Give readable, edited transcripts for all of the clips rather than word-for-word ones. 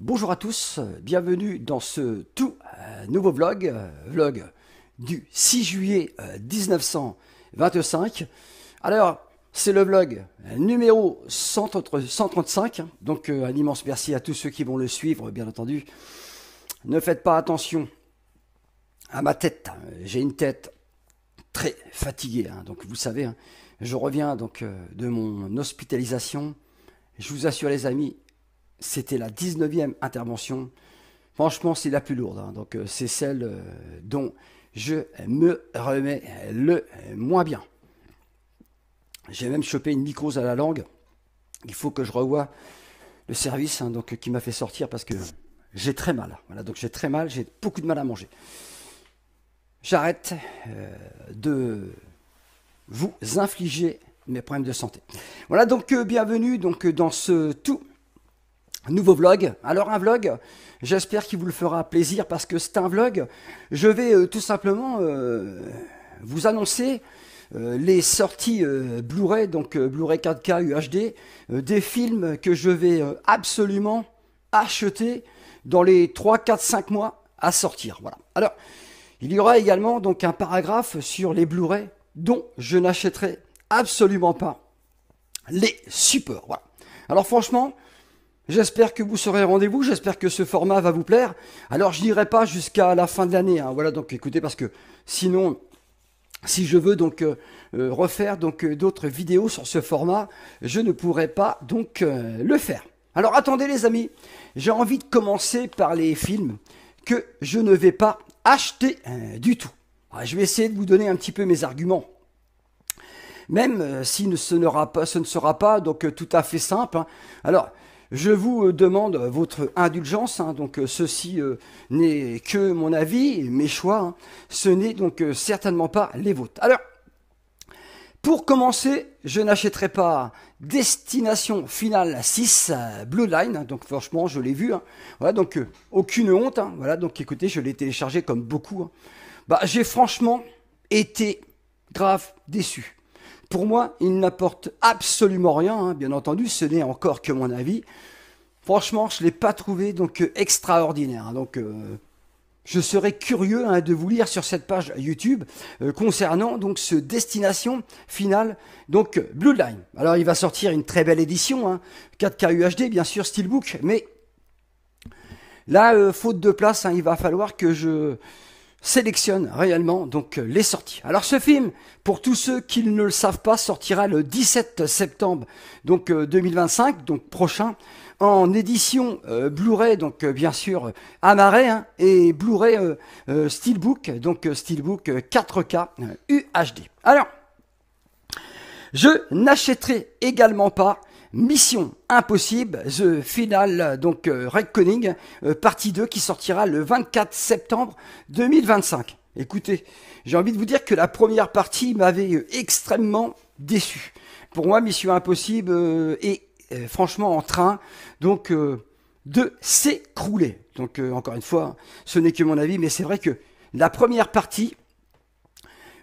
Bonjour à tous, bienvenue dans ce tout nouveau vlog, vlog du 6 juillet 1925. Alors, c'est le vlog numéro 135, donc un immense merci à tous ceux qui vont le suivre, bien entendu. Ne faites pas attention à ma tête, j'ai une tête très fatiguée, donc vous savez, je reviens donc de mon hospitalisation. Je vous assure les amis, c'était la 19e intervention. Franchement, c'est la plus lourde. Donc, c'est celle dont je me remets le moins bien. J'ai même chopé une mycose à la langue. Il faut que je revoie le service donc, qui m'a fait sortir parce que j'ai très mal. Voilà, donc j'ai très mal, j'ai beaucoup de mal à manger. J'arrête de vous infliger mes problèmes de santé. Voilà, donc bienvenue donc, dans ce tout nouveau vlog. Alors un vlog, j'espère qu'il vous le fera plaisir parce que c'est un vlog. Je vais tout simplement vous annoncer les sorties Blu-ray, donc Blu-ray 4K UHD, des films que je vais absolument acheter dans les 3, 4, 5 mois à sortir. Voilà. Alors, il y aura également donc un paragraphe sur les Blu-ray dont je n'achèterai absolument pas les supports. Voilà. Alors franchement, j'espère que vous serez au rendez-vous, j'espère que ce format va vous plaire. Alors je n'irai pas jusqu'à la fin de l'année, voilà, donc écoutez, parce que sinon, si je veux donc refaire donc d'autres vidéos sur ce format, je ne pourrai pas donc le faire. Alors attendez les amis, j'ai envie de commencer par les films que je ne vais pas acheter du tout. Alors, je vais essayer de vous donner un petit peu mes arguments. Même si ce ne sera pas donc tout à fait simple. Alors, je vous demande votre indulgence, donc ceci n'est que mon avis, mes choix, ce n'est donc certainement pas les vôtres. Alors, pour commencer, je n'achèterai pas Destination Finale 6 Bloodline, donc franchement, je l'ai vu, voilà, donc aucune honte, voilà, donc écoutez, je l'ai téléchargé comme beaucoup. Bah, j'ai franchement été grave déçu. Pour moi, il n'apporte absolument rien, bien entendu, ce n'est encore que mon avis. Franchement, je ne l'ai pas trouvé donc extraordinaire. Donc, je serais curieux de vous lire sur cette page YouTube concernant donc ce Destination Finale, donc Bloodline. Alors, il va sortir une très belle édition, 4K UHD, bien sûr, Steelbook, mais là, faute de place, il va falloir que je sélectionne réellement donc les sorties. Alors ce film, pour tous ceux qui ne le savent pas, sortira le 17 septembre donc 2025, donc prochain, en édition Blu-ray, donc bien sûr amarré, et Blu-ray Steelbook, donc Steelbook 4K UHD. Alors, je n'achèterai également pas Mission Impossible, The Final, donc Reckoning, partie 2 qui sortira le 24 septembre 2025. Écoutez, j'ai envie de vous dire que la première partie m'avait extrêmement déçu. Pour moi, Mission Impossible est franchement en train donc de s'écrouler. Donc encore une fois, ce n'est que mon avis, mais c'est vrai que la première partie,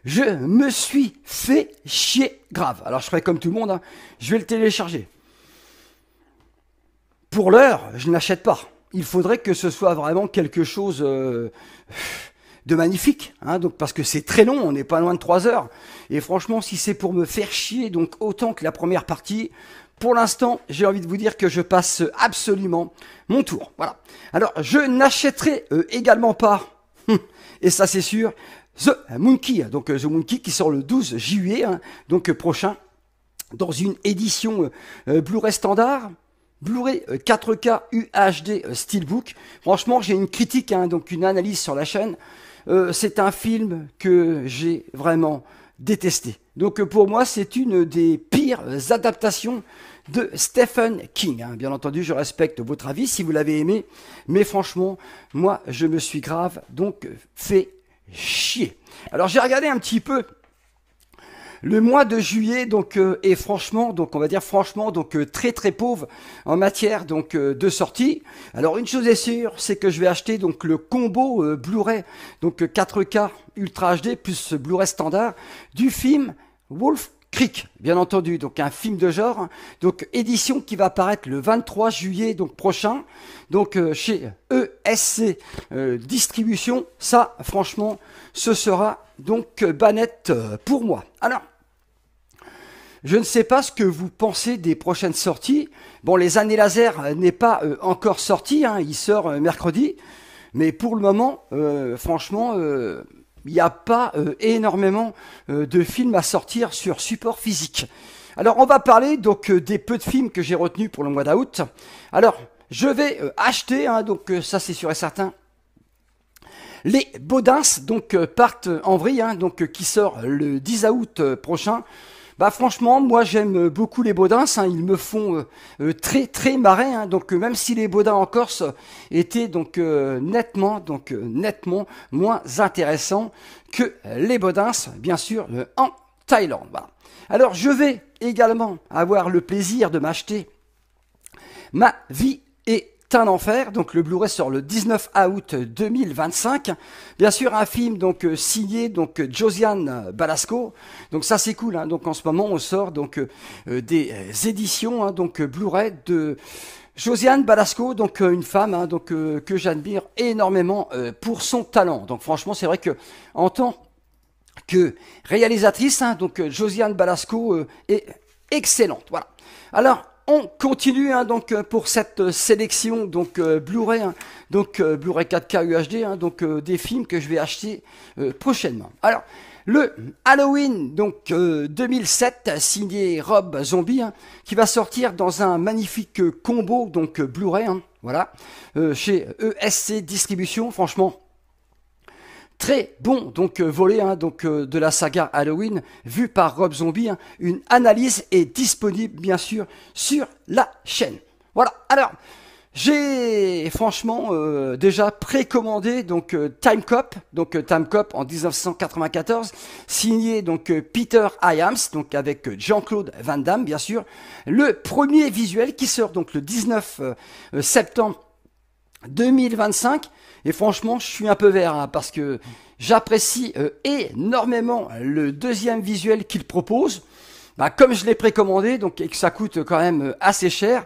je me suis fait chier grave. Alors je ferai comme tout le monde, je vais le télécharger. Pour l'heure, je n'achète pas. Il faudrait que ce soit vraiment quelque chose de magnifique, donc parce que c'est très long, on n'est pas loin de 3 heures. Et franchement, si c'est pour me faire chier, donc autant que la première partie, pour l'instant, j'ai envie de vous dire que je passe absolument mon tour. Voilà. Alors, je n'achèterai également pas, et ça c'est sûr, The Monkey, donc The Monkey qui sort le 12 juillet, donc prochain, dans une édition Blu-ray standard. Blu-ray 4K UHD Steelbook. Franchement, j'ai une critique, donc une analyse sur la chaîne. C'est un film que j'ai vraiment détesté. Donc pour moi, c'est une des pires adaptations de Stephen King. Bien entendu, je respecte votre avis si vous l'avez aimé, mais franchement, moi, je me suis grave donc fait chier. Alors j'ai regardé un petit peu le mois de juillet donc est franchement donc on va dire franchement donc très très pauvre en matière donc de sortie. Alors une chose est sûre, c'est que je vais acheter donc le combo Blu-ray donc 4K Ultra HD plus Blu-ray standard du film Wolf Creek, bien entendu, donc un film de genre, hein. Donc édition qui va apparaître le 23 juillet donc prochain, donc chez ESC Distribution. Ça, franchement, ce sera donc banette pour moi. Alors, je ne sais pas ce que vous pensez des prochaines sorties. Bon, les années laser n'est pas encore sorti, hein, il sort mercredi, mais pour le moment, franchement, il n'y a pas énormément de films à sortir sur support physique. Alors, on va parler donc des peu de films que j'ai retenus pour le mois d'août. Alors, je vais acheter, hein, donc ça c'est sûr et certain. Les Baudins donc partent en vrille, hein, donc qui sort le 10 août prochain. Bah franchement, moi j'aime beaucoup les Baudins, hein, ils me font très très marrer, hein, donc même si les Baudins en Corse étaient donc nettement moins intéressants que les Baudins, bien sûr, en Thaïlande. Voilà. Alors je vais également avoir le plaisir de m'acheter Ma vie est un enfer, donc le Blu-ray sort le 19 août 2025. Bien sûr, un film donc signé donc Josiane Balasco. Donc ça c'est cool, hein. Donc en ce moment on sort donc des éditions, hein, donc Blu-ray de Josiane Balasco, donc une femme, hein, donc que j'admire énormément pour son talent. Donc franchement, c'est vrai que en tant que réalisatrice, hein, donc Josiane Balasco est excellente. Voilà. Alors on continue, hein, donc pour cette sélection donc Blu-ray, hein, donc Blu-ray 4K UHD, hein, donc des films que je vais acheter prochainement. Alors le Halloween donc 2007 signé Rob Zombie, hein, qui va sortir dans un magnifique combo donc Blu-ray, hein, voilà, chez ESC Distribution. Franchement, très bon donc volet, hein, donc de la saga Halloween vu par Rob Zombie, hein. Une analyse est disponible bien sûr sur la chaîne. Voilà. Alors j'ai franchement déjà précommandé donc Time Cop, Time Cop en 1994, signé donc Peter Hyams, donc avec Jean-Claude Van Damme bien sûr. Le premier visuel qui sort donc le 19 septembre 2025. Et franchement, je suis un peu vert, hein, parce que j'apprécie énormément le deuxième visuel qu'il propose. Bah, comme je l'ai précommandé, donc et que ça coûte quand même assez cher.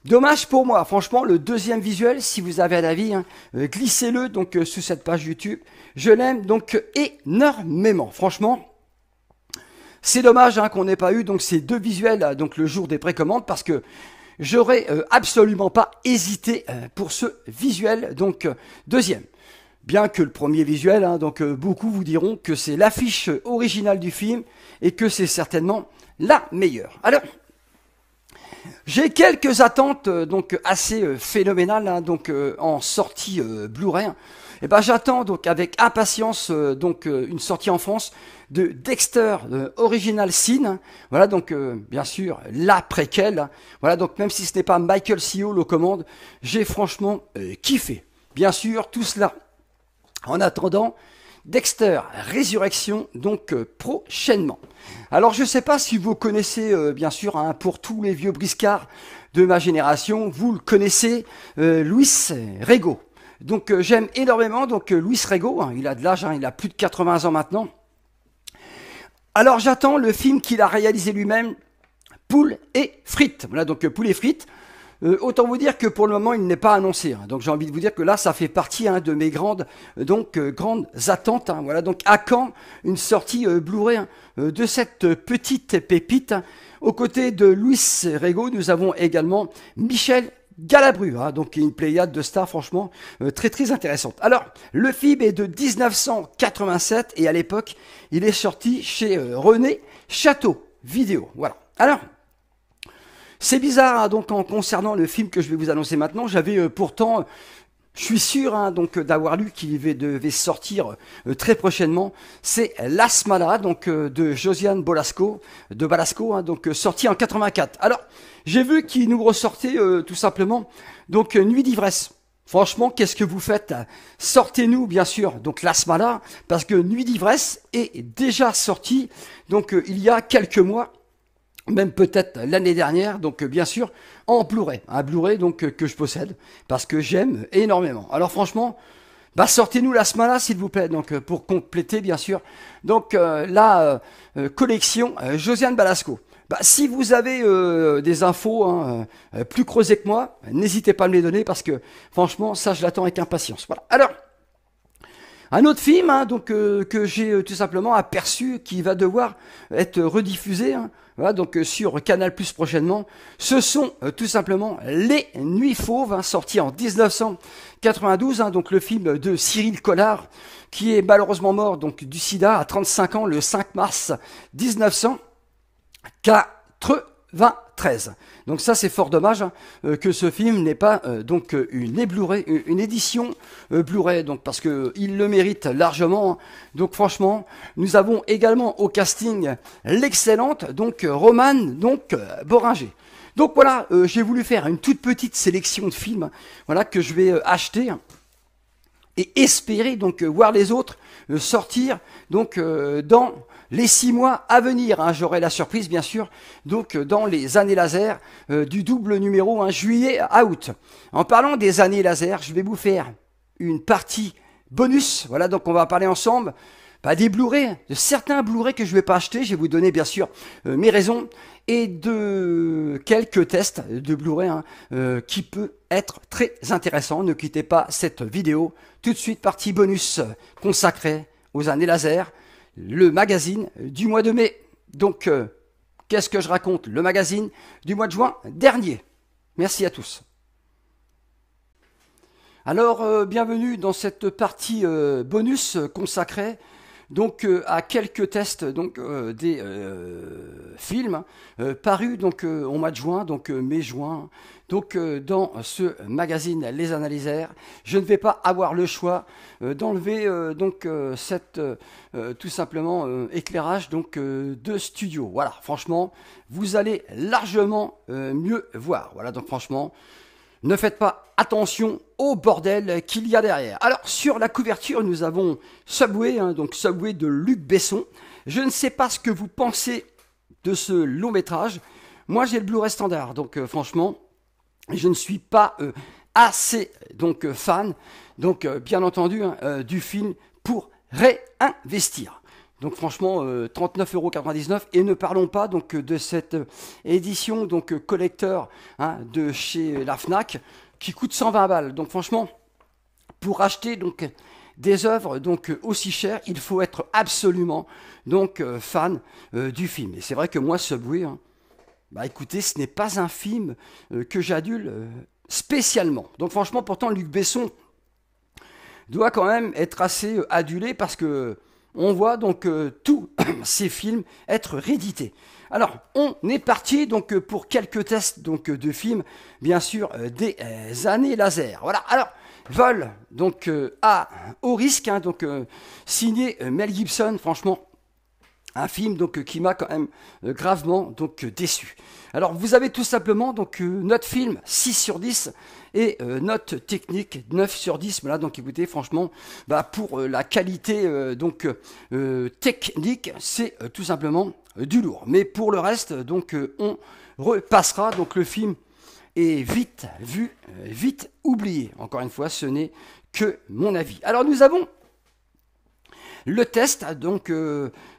Dommage pour moi. Franchement, le deuxième visuel, si vous avez un avis, hein, glissez-le donc sur cette page YouTube. Je l'aime donc énormément. Franchement, c'est dommage, hein, qu'on n'ait pas eu donc ces deux visuels donc le jour des précommandes, parce que j'aurais absolument pas hésité pour ce visuel donc deuxième. Bien que le premier visuel, hein, donc beaucoup vous diront que c'est l'affiche originale du film et que c'est certainement la meilleure. Alors, j'ai quelques attentes donc assez phénoménales, hein, donc en sortie Blu-ray. Et ben j'attends donc avec impatience donc une sortie en France de Dexter Original Sin. Voilà, donc bien sûr la préquelle. Voilà, donc même si ce n'est pas Michael C. Hall aux commandes, j'ai franchement kiffé. Bien sûr, tout cela en attendant Dexter Résurrection donc prochainement. Alors je ne sais pas si vous connaissez bien sûr, hein, pour tous les vieux briscards de ma génération, vous le connaissez, Luis Rego. Donc j'aime énormément donc Luis Rego, hein, il a de l'âge, hein, il a plus de 80 ans maintenant. Alors j'attends le film qu'il a réalisé lui-même, Poules et frites. Voilà, donc Poules et frites. Autant vous dire que pour le moment il n'est pas annoncé, hein. Donc j'ai envie de vous dire que là ça fait partie, hein, de mes grandes attentes, hein. Voilà, donc à quand une sortie Blu-ray, hein, de cette petite pépite, hein. Aux côtés de Luis Rego, nous avons également Michel Galabru, hein, donc une pléiade de stars franchement très très intéressante. Alors le film est de 1987 et à l'époque il est sorti chez René Château Vidéo. Voilà. Alors c'est bizarre, hein, donc en concernant le film que je vais vous annoncer maintenant, j'avais pourtant, je suis sûr, hein, donc d'avoir lu qu'il devait sortir très prochainement. C'est Las Malas, donc de Josiane Balasco, hein, donc sorti en 84. Alors j'ai vu qu'il nous ressortait tout simplement donc Nuit d'ivresse. Franchement, qu'est-ce que vous faites? Sortez-nous bien sûr donc Las Malas, parce que Nuit d'ivresse est déjà sorti donc il y a quelques mois. Même peut-être l'année dernière, donc bien sûr en Blu-ray, un Blu-ray donc que je possède parce que j'aime énormément. Alors franchement, bah sortez-nous la semaine-là, s'il vous plaît, donc pour compléter, bien sûr, donc la collection Josiane Balasco. Bah, si vous avez des infos hein, plus creusées que moi, n'hésitez pas à me les donner parce que franchement, ça, je l'attends avec impatience. Voilà. Alors, un autre film hein, donc, que j'ai tout simplement aperçu qui va devoir être rediffusé hein, voilà, donc, sur Canal Plus prochainement, ce sont tout simplement Les Nuits Fauves, hein, sorti en 1992, hein, donc le film de Cyril Collard, qui est malheureusement mort donc, du sida à 35 ans le 5 mars 1993. Donc ça c'est fort dommage hein, que ce film n'ait pas donc une édition Blu-ray donc parce que il le mérite largement. Hein. Donc franchement, nous avons également au casting l'excellente donc Romane donc Boringer. Donc voilà, j'ai voulu faire une toute petite sélection de films voilà que je vais acheter et espérer donc voir les autres sortir donc dans les 6 mois à venir. Hein, j'aurai la surprise bien sûr donc dans les années laser du double numéro hein, juillet à août. En parlant des années laser, je vais vous faire une partie bonus. Voilà, donc on va parler ensemble des Blu-ray, de certains Blu-ray que je ne vais pas acheter. Je vais vous donner bien sûr mes raisons et de quelques tests de Blu-ray hein, qui peut être très intéressant. Ne quittez pas cette vidéo. Tout de suite, partie bonus consacrée aux années laser, le magazine du mois de mai. Donc, qu'est-ce que je raconte? Le magazine du mois de juin dernier. Merci à tous. Alors, bienvenue dans cette partie bonus consacrée donc à quelques tests donc des films parus donc au mois de juin donc mai-juin donc dans ce magazine Les Analyseurs. Je ne vais pas avoir le choix d'enlever donc cette tout simplement éclairage donc de studio. Voilà, franchement, vous allez largement mieux voir. Voilà, donc franchement, ne faites pas attention au bordel qu'il y a derrière. Alors, sur la couverture, nous avons Subway, hein, donc Subway de Luc Besson. Je ne sais pas ce que vous pensez de ce long métrage. Moi, j'ai le Blu-ray standard, donc franchement, je ne suis pas assez donc fan, donc bien entendu, hein, du film pour réinvestir. Donc franchement, 39,99 €. Et ne parlons pas donc de cette édition donc collector hein, de chez la Fnac qui coûte 120 balles. Donc franchement, pour acheter donc des œuvres donc aussi chères, il faut être absolument donc fan du film. Et c'est vrai que moi, Subway, hein, bah écoutez, ce n'est pas un film que j'adule spécialement. Donc franchement, pourtant, Luc Besson doit quand même être assez adulé parce que on voit donc tous ces films être réédités. Alors, on est parti donc pour quelques tests donc de films, bien sûr des années laser. Voilà. Alors, vol donc à haut risque, hein, donc signé Mel Gibson. Franchement, un film donc qui m'a quand même gravement donc déçu. Alors vous avez tout simplement donc note film 6 sur 10 et note technique 9 sur 10. Voilà, donc écoutez, franchement, pour la qualité donc technique, c'est tout simplement du lourd. Mais pour le reste, donc on repassera. Donc le film est vite vu, vite oublié. Encore une fois, ce n'est que mon avis. Alors nous avons le test donc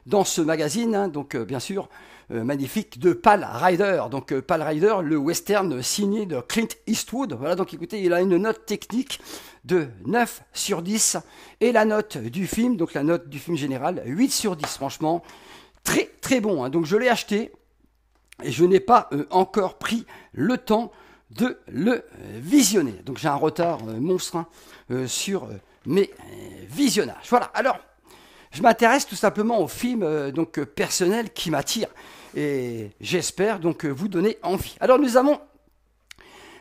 dans ce magazine, hein, donc bien sûr magnifique de Pale Rider. Donc Pale Rider, le western signé de Clint Eastwood. Voilà, donc écoutez, il a une note technique de 9 sur 10 et la note du film, donc la note du film général, 8 sur 10. Franchement, très très bon. Hein. Donc je l'ai acheté et je n'ai pas encore pris le temps de le visionner. Donc j'ai un retard monstre hein, sur mes visionnages. Voilà, alors je m'intéresse tout simplement aux films donc personnels qui m'attirent et j'espère donc vous donner envie. Alors nous avons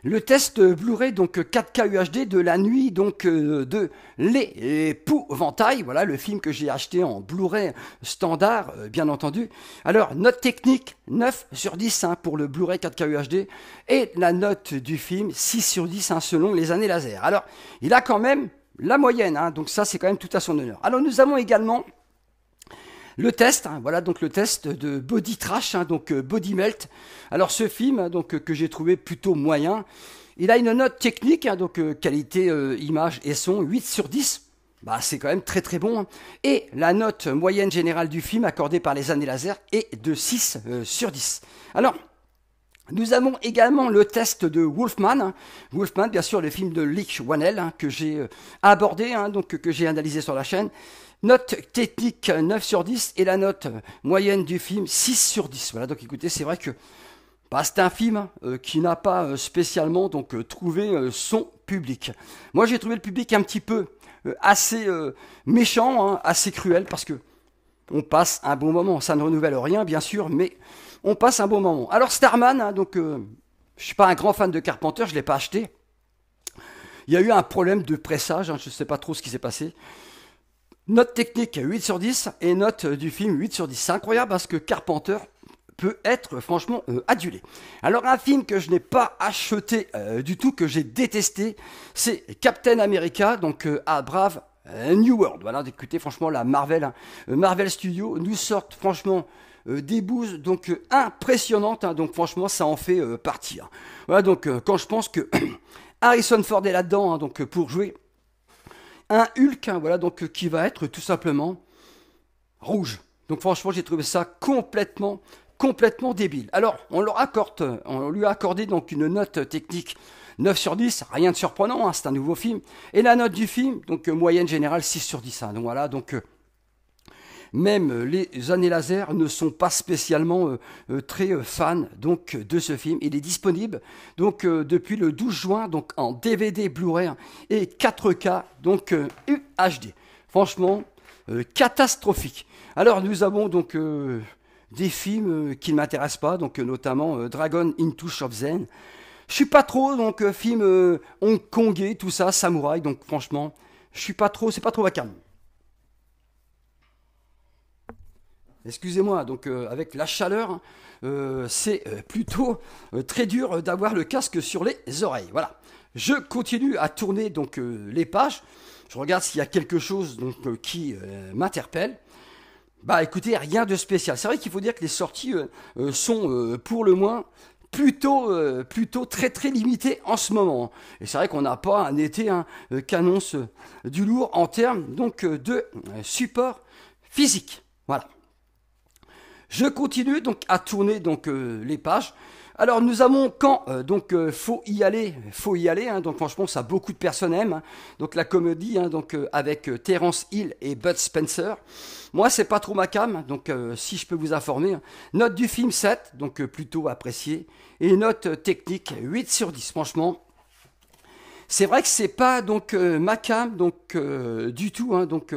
le test Blu-ray donc 4K UHD de La Nuit donc de l'Épouvantail. Voilà le film que j'ai acheté en Blu-ray standard bien entendu. Alors note technique 9 sur 10 hein, pour le Blu-ray 4K UHD et la note du film 6 sur 10 hein, selon les années laser. Alors il a quand même la moyenne, hein, donc ça c'est quand même tout à son honneur. Alors nous avons également le test, hein, voilà donc le test de Body Trash, hein, donc Body Melt. Alors ce film hein, donc que j'ai trouvé plutôt moyen, il a une note technique, hein, donc qualité image et son 8 sur 10. bah, c'est quand même très très bon. Hein. Et la note moyenne générale du film accordée par les années laser est de 6 sur 10. Alors, nous avons également le test de Wolfman. Hein. Wolfman, bien sûr, le film de Leigh Whannell hein, que j'ai abordé, hein, donc que j'ai analysé sur la chaîne. Note technique 9 sur 10 et la note moyenne du film 6 sur 10. Voilà, donc écoutez, c'est vrai que bah, c'est un film qui n'a pas spécialement donc, trouvé son public. Moi, j'ai trouvé le public un petit peu assez méchant, hein, assez cruel, parce que on passe un bon moment. Ça ne renouvelle rien, bien sûr, mais on passe un bon moment. Alors Starman, hein, donc je suis pas un grand fan de Carpenter, je l'ai pas acheté. Il y a eu un problème de pressage, hein, je ne sais pas trop ce qui s'est passé. Note technique 8 sur 10 et note du film 8 sur 10. C'est incroyable parce que Carpenter peut être franchement adulé. Alors un film que je n'ai pas acheté du tout, que j'ai détesté, c'est Captain America, donc à Brave New World. Voilà, écoutez, franchement, la Marvel, hein, Marvel Studios nous sortent franchement des bouses donc impressionnantes. Hein, donc franchement, ça en fait partie. Hein. Voilà, donc quand je pense que Harrison Ford est là-dedans, hein, donc pour jouer un Hulk, hein, voilà, donc qui va être tout simplement rouge. Donc franchement, j'ai trouvé ça complètement débile. Alors, on lui a accordé donc une note technique 9 sur 10, rien de surprenant, hein, c'est un nouveau film. Et la note du film, donc moyenne générale 6 sur 10. Hein, donc voilà, donc même les années laser ne sont pas spécialement très fans donc de ce film. Il est disponible donc depuis le 12 juin donc en DVD, Blu-ray et 4K donc UHD. Franchement catastrophique. Alors nous avons donc des films qui ne m'intéressent pas, donc notamment Dragon into Shopzen. Je suis pas trop donc film hongkongais, tout ça, samouraï, donc franchement, je suis pas trop, c'est pas trop ma came. Excusez-moi, donc avec la chaleur, c'est plutôt très dur d'avoir le casque sur les oreilles. Voilà. Je continue à tourner donc les pages. Je regarde s'il y a quelque chose donc, qui m'interpelle. Bah écoutez, rien de spécial. C'est vrai qu'il faut dire que les sorties sont pour le moins plutôt très très limitées en ce moment. Et c'est vrai qu'on n'a pas un été qu'annonce du lourd en termes donc de support physique. Voilà. Je continue donc à tourner donc les pages. Alors nous avons quand faut y aller, hein, donc franchement ça beaucoup de personnes aiment, hein, donc la comédie hein, donc avec Terence Hill et Bud Spencer. Moi c'est pas trop ma came, donc si je peux vous informer, hein. Note du film 7, donc plutôt apprécié, et note technique 8 sur 10. Franchement, c'est vrai que c'est pas donc ma came donc du tout, hein, donc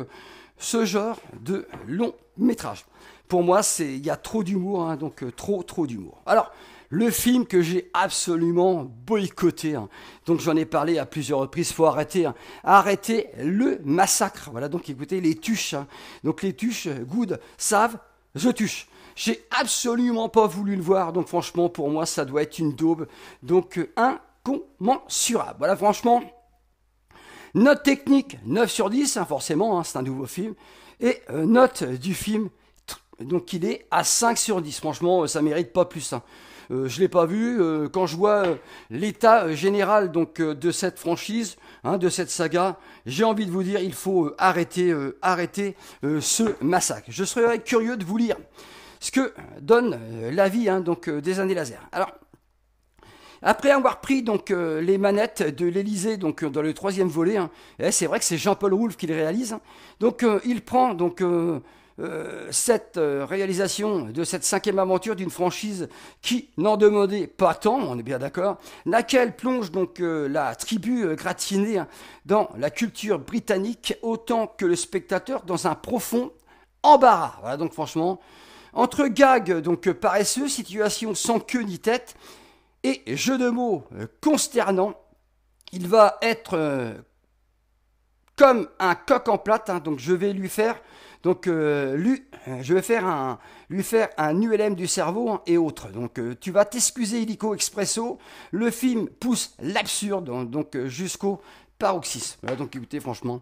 ce genre de long métrage. Pour moi, il y a trop d'humour, hein, donc trop d'humour. Alors, le film que j'ai absolument boycotté, hein, donc j'en ai parlé à plusieurs reprises, faut arrêter, hein, arrêter le massacre. Voilà, donc écoutez, les tuches, hein, donc les tuches, good, savent, je tuche. J'ai absolument pas voulu le voir, donc franchement, pour moi, ça doit être une daube, donc incommensurable. Voilà, franchement, note technique 9 sur 10, hein, forcément, hein, c'est un nouveau film, et note du film, donc il est à 5 sur 10. Franchement, ça mérite pas plus. Hein. Je l'ai pas vu. Quand je vois l'état général donc de cette franchise, hein, de cette saga, j'ai envie de vous dire, il faut arrêter ce massacre. Je serais curieux de vous lire ce que donne l'avis hein, donc des années laser. Alors, après avoir pris donc les manettes de l'Elysée donc dans le 3e volet, hein, c'est vrai que c'est Jean-Paul Rouve qui le réalise. Hein, donc il prend donc cette réalisation de cette 5e aventure d'une franchise qui n'en demandait pas tant, on est bien d'accord, laquelle plonge donc la tribu gratinée dans la culture britannique autant que le spectateur dans un profond embarras. Voilà donc franchement, entre gags donc paresseux, situation sans queue ni tête et jeu de mots consternant, il va être comme un coq en plate, hein, donc je vais lui faire donc je vais lui faire un ULM du cerveau hein, et autres. Donc tu vas t'excuser illico expresso. Le film pousse l'absurde donc jusqu'au paroxysme. Voilà, donc écoutez franchement,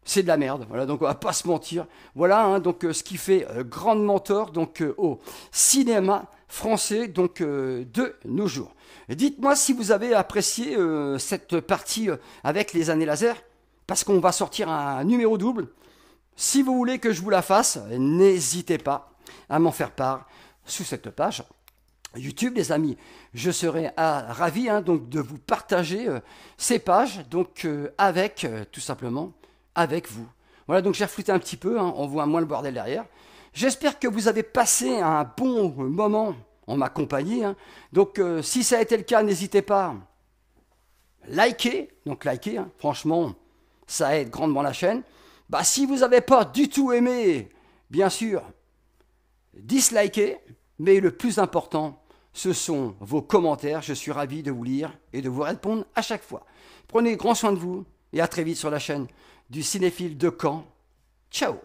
c'est de la merde. Voilà, donc on va pas se mentir. Voilà hein, donc ce qui fait grandement tort donc au cinéma français donc de nos jours. Dites-moi si vous avez apprécié cette partie avec les années laser. parce qu'on va sortir un numéro double. Si vous voulez que je vous la fasse, n'hésitez pas à m'en faire part sous cette page YouTube, les amis. Je serai ravi donc de vous partager ces pages donc avec tout simplement avec vous. Voilà, donc j'ai reflété un petit peu, on voit moins le bordel derrière. J'espère que vous avez passé un bon moment en ma compagnie. Donc si ça a été le cas, n'hésitez pas. Likez, franchement, ça aide grandement la chaîne. Bah, si vous n'avez pas du tout aimé, bien sûr, dislikez, mais le plus important, ce sont vos commentaires. Je suis ravi de vous lire et de vous répondre à chaque fois. Prenez grand soin de vous et à très vite sur la chaîne du Cinéphile de Caen. Ciao.